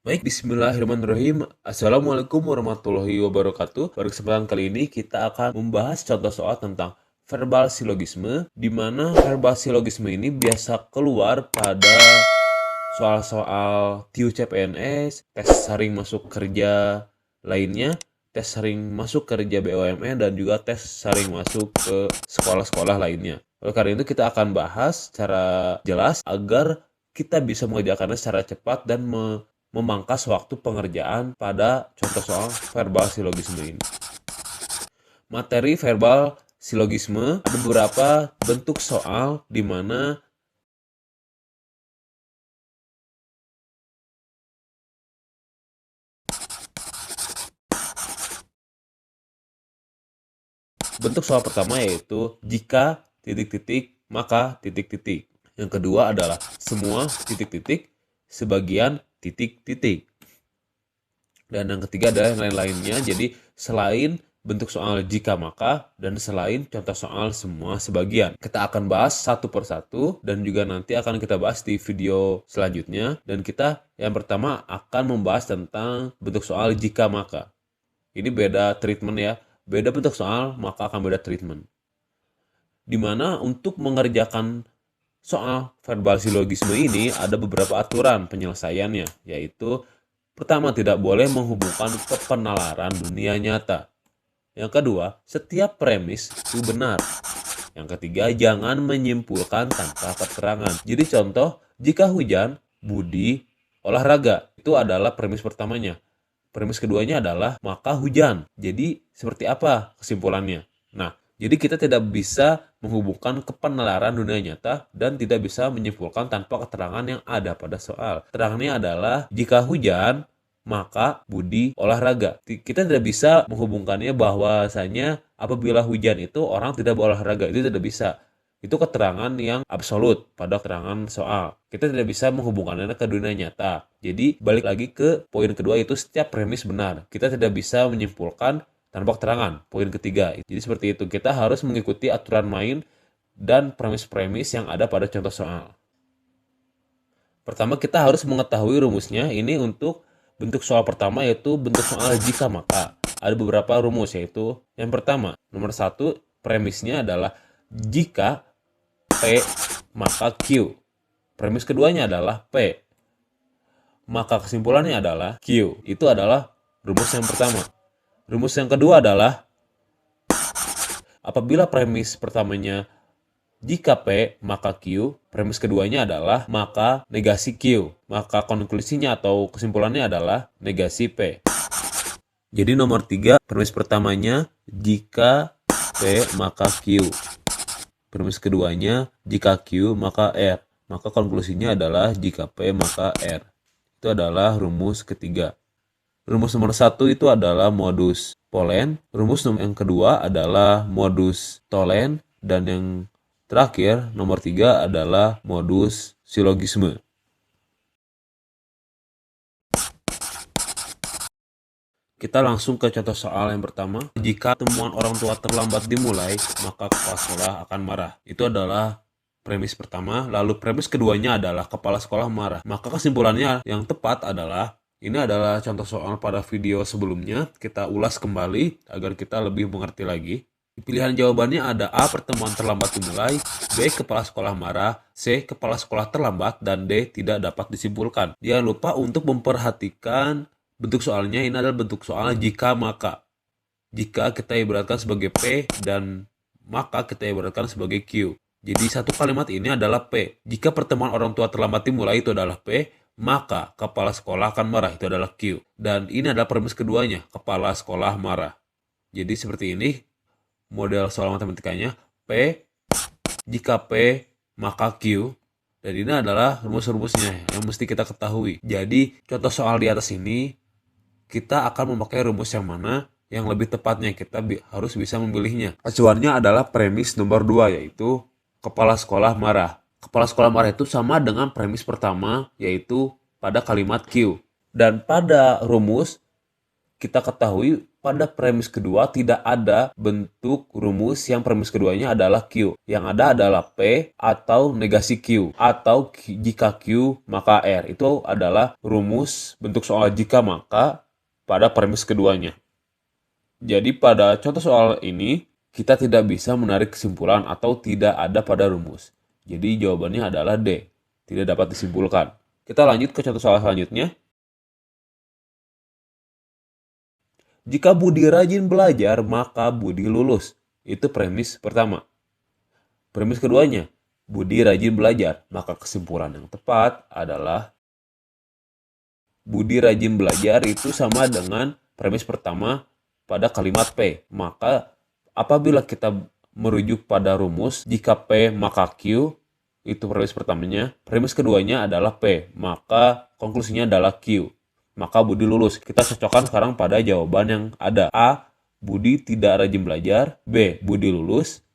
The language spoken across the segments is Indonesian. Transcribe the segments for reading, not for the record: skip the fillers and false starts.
Baik, bismillahirrahmanirrahim. Assalamualaikum warahmatullahi wabarakatuh. Pada kesempatan kali ini kita akan membahas contoh soal tentang verbal silogisme, di mana verbal silogisme ini biasa keluar pada soal-soal TU CPNS, tes saring masuk kerja lainnya, tes saring masuk kerja BUMN, dan juga tes saring masuk ke sekolah-sekolah lainnya. Oleh karena itu kita akan bahas secara jelas agar kita bisa mengerjakannya secara cepat dan memangkas waktu pengerjaan pada contoh soal verbal silogisme ini. Materi verbal silogisme ada beberapa bentuk soal di mana bentuk soal pertama yaitu jika titik-titik maka titik-titik. Yang kedua adalah semua titik-titik sebagian titik-titik. Dan yang ketiga adalah yang lain-lainnya. Jadi selain bentuk soal jika maka dan selain contoh soal semua sebagian. Kita akan bahas satu persatu dan juga nanti akan kita bahas di video selanjutnya. Dan kita yang pertama akan membahas tentang bentuk soal jika maka. Ini beda treatment ya. Beda bentuk soal maka akan beda treatment. Dimana untuk mengerjakan soal verbal silogisme ini ada beberapa aturan penyelesaiannya, yaitu pertama, tidak boleh menghubungkan kepenalaran dunia nyata. Yang kedua, setiap premis itu benar. Yang ketiga, jangan menyimpulkan tanpa keterangan. Jadi contoh, jika hujan, budi, olahraga. Itu adalah premis pertamanya. Premis keduanya adalah maka hujan. Jadi seperti apa kesimpulannya? Nah, jadi kita tidak bisa menghubungkan kepenalaran dunia nyata dan tidak bisa menyimpulkan tanpa keterangan yang ada pada soal. Keterangannya adalah jika hujan, maka budi olahraga. Kita tidak bisa menghubungkannya bahwasanya apabila hujan itu orang tidak berolahraga. Itu tidak bisa. Itu keterangan yang absolut pada keterangan soal. Kita tidak bisa menghubungkannya ke dunia nyata. Jadi balik lagi ke poin kedua, itu setiap premis benar. Kita tidak bisa menyimpulkan tanpa keterangan. Poin ketiga. Jadi seperti itu. Kita harus mengikuti aturan main dan premis-premis yang ada pada contoh soal. Pertama, kita harus mengetahui rumusnya. Ini untuk bentuk soal pertama, yaitu bentuk soal jika maka. Ada beberapa rumus, yaitu yang pertama, nomor 1, premisnya adalah jika P maka Q. Premis keduanya adalah P maka kesimpulannya adalah Q. Itu adalah rumus yang pertama. Rumus yang kedua adalah apabila premis pertamanya jika P maka Q, premis keduanya adalah maka negasi Q. Maka konklusinya atau kesimpulannya adalah negasi P. Jadi nomor 3, premis pertamanya jika P maka Q. Premis keduanya jika Q maka R. Maka konklusinya adalah jika P maka R. Itu adalah rumus ketiga. Rumus nomor 1 itu adalah modus polen. Rumus yang kedua adalah modus tolen. Dan yang terakhir, nomor 3 adalah modus silogisme. Kita langsung ke contoh soal yang pertama. Jika temuan orang tua terlambat dimulai, maka kepala sekolah akan marah. Itu adalah premis pertama. Lalu premis keduanya adalah kepala sekolah marah. Maka kesimpulannya yang tepat adalah, ini adalah contoh soal pada video sebelumnya. Kita ulas kembali agar kita lebih mengerti lagi. Pilihan jawabannya ada A, pertemuan terlambat dimulai, B, kepala sekolah marah, C, kepala sekolah terlambat, dan D, tidak dapat disimpulkan. Jangan lupa untuk memperhatikan bentuk soalnya. Ini adalah bentuk soal jika maka. Jika kita ibaratkan sebagai P dan maka kita ibaratkan sebagai Q. Jadi satu kalimat ini adalah P. Jika pertemuan orang tua terlambat dimulai itu adalah P, maka kepala sekolah akan marah, itu adalah Q. Dan ini adalah premis keduanya, kepala sekolah marah. Jadi seperti ini model soal matematikanya. P, jika P maka Q. Dan ini adalah rumus-rumusnya yang mesti kita ketahui. Jadi contoh soal di atas ini kita akan memakai rumus yang mana yang lebih tepatnya. Kita harus bisa memilihnya. Acuannya adalah premis nomor 2, yaitu kepala sekolah marah. Kepala sekolah marah itu sama dengan premis pertama, yaitu pada kalimat Q. Dan pada rumus kita ketahui pada premis kedua tidak ada bentuk rumus yang premis keduanya adalah Q. Yang ada adalah P atau negasi Q. Atau jika Q maka R. Itu adalah rumus bentuk soal jika maka pada premis keduanya. Jadi pada contoh soal ini kita tidak bisa menarik kesimpulan atau tidak ada pada rumus. Jadi jawabannya adalah D. Tidak dapat disimpulkan. Kita lanjut ke contoh soal selanjutnya. Jika Budi rajin belajar, maka Budi lulus. Itu premis pertama. Premis keduanya, Budi rajin belajar. Maka kesimpulan yang tepat adalah Budi rajin belajar itu sama dengan premis pertama pada kalimat P. Maka apabila kita merujuk pada rumus, jika P maka Q, itu premis pertamanya. Premis keduanya adalah P. Maka konklusinya adalah Q. Maka Budi lulus. Kita cocokkan sekarang pada jawaban yang ada. A. Budi tidak rajin belajar. B. Budi lulus.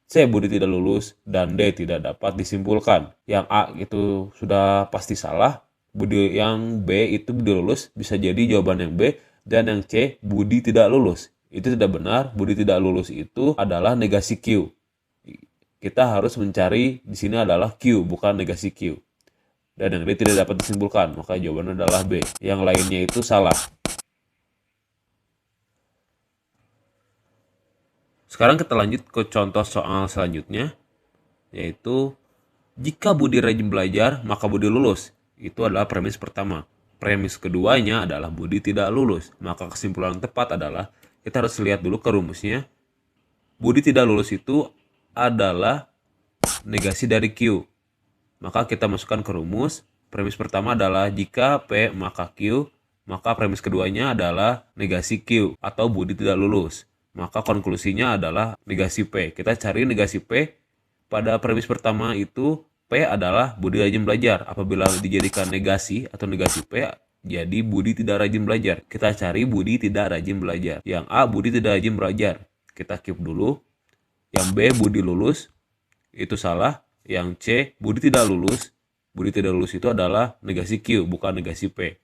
C. Budi tidak lulus. Dan D. Tidak dapat disimpulkan. Yang A itu sudah pasti salah. Yang B itu Budi lulus. Bisa jadi jawaban yang B. Dan yang C. Budi tidak lulus. Itu tidak benar. Budi tidak lulus itu adalah negasi Q. Kita harus mencari di sini adalah Q, bukan negasi Q. Dan yang D tidak dapat disimpulkan, maka jawabannya adalah B. Yang lainnya itu salah. Sekarang kita lanjut ke contoh soal selanjutnya, yaitu jika Budi rajin belajar, maka Budi lulus. Itu adalah premis pertama. Premis keduanya adalah Budi tidak lulus. Maka kesimpulan yang tepat adalah, kita harus lihat dulu ke rumusnya. Budi tidak lulus itu adalah negasi dari Q. Maka kita masukkan ke rumus. Premis pertama adalah jika P maka Q, maka premis keduanya adalah negasi Q atau Budi tidak lulus. Maka konklusinya adalah negasi P. Kita cari negasi P. Pada premis pertama itu P adalah Budi rajin belajar. Apabila dijadikan negasi atau negasi P, jadi Budi tidak rajin belajar. Kita cari Budi tidak rajin belajar. Yang A, Budi tidak rajin belajar. Kita keep dulu. Yang B, Budi lulus. Itu salah. Yang C, Budi tidak lulus. Budi tidak lulus itu adalah negasi Q, bukan negasi P.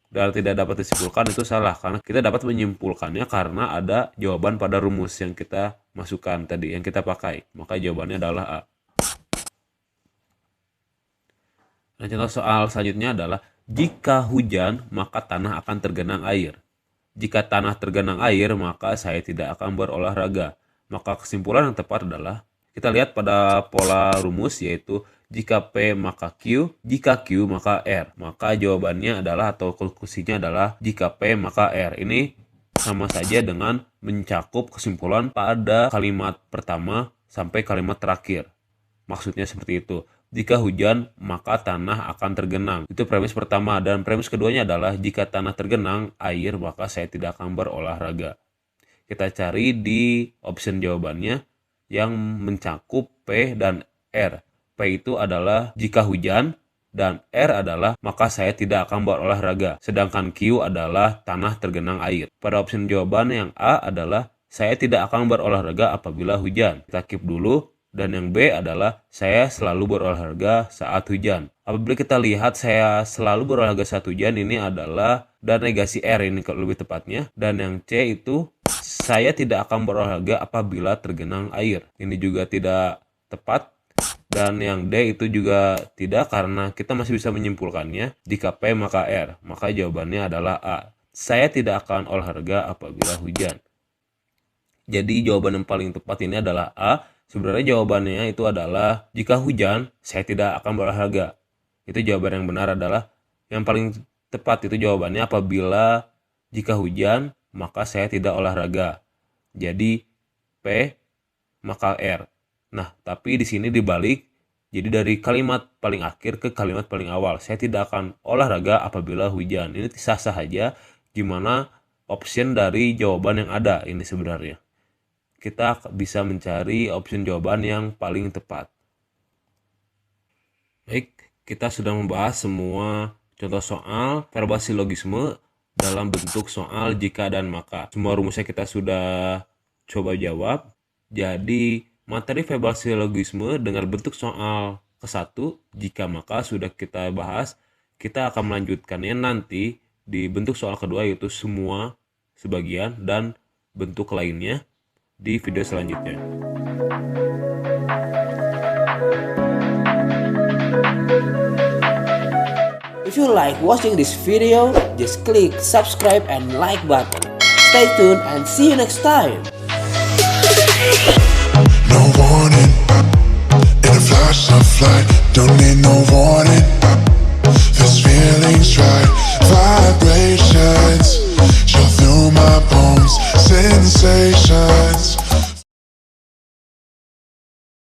Dan tidak dapat disimpulkan itu salah, karena kita dapat menyimpulkannya karena ada jawaban pada rumus yang kita masukkan tadi, yang kita pakai. Maka jawabannya adalah A. Nah, contoh soal selanjutnya adalah jika hujan, maka tanah akan tergenang air. Jika tanah tergenang air, maka saya tidak akan berolahraga. Maka kesimpulan yang tepat adalah kita lihat pada pola rumus, yaitu jika P maka Q, jika Q maka R. Maka jawabannya adalah atau konklusinya adalah jika P maka R. Ini sama saja dengan mencakup kesimpulan pada kalimat pertama sampai kalimat terakhir. Maksudnya seperti itu. Jika hujan maka tanah akan tergenang. Itu premis pertama. Dan premis keduanya adalah jika tanah tergenang air maka saya tidak akan berolahraga. Kita cari di option jawabannya yang mencakup P dan R. P itu adalah jika hujan dan R adalah maka saya tidak akan berolahraga. Sedangkan Q adalah tanah tergenang air. Pada opsi jawaban yang A adalah saya tidak akan berolahraga apabila hujan. Kita keep dulu. Dan yang B adalah saya selalu berolahraga saat hujan. Apabila kita lihat saya selalu berolahraga saat hujan, ini adalah dan negasi R ini kalau lebih tepatnya. Dan yang C itu saya tidak akan berolahraga apabila tergenang air. Ini juga tidak tepat. Dan yang D itu juga tidak, karena kita masih bisa menyimpulkannya. Jika P maka R. Maka jawabannya adalah A. Saya tidak akan olahraga apabila hujan. Jadi jawaban yang paling tepat ini adalah A. Sebenarnya jawabannya itu adalah jika hujan saya tidak akan berolahraga. Itu jawaban yang benar adalah yang paling tepat itu jawabannya apabila jika hujan maka saya tidak olahraga. Jadi P maka R. Nah, tapi di sini dibalik. Jadi dari kalimat paling akhir ke kalimat paling awal. Saya tidak akan olahraga apabila hujan. Ini sah-sah aja gimana option dari jawaban yang ada ini sebenarnya. Kita bisa mencari opsi jawaban yang paling tepat. Baik, kita sudah membahas semua contoh soal verbal silogisme dalam bentuk soal jika dan maka. Semua rumusnya kita sudah coba jawab. Jadi materi verbal silogisme dengan bentuk soal ke-1 jika maka sudah kita bahas. Kita akan melanjutkannya nanti di bentuk soal kedua, yaitu semua, sebagian, dan bentuk lainnya di video selanjutnya. If you like watching this video, just click subscribe and like button. Stay tuned and see you next time.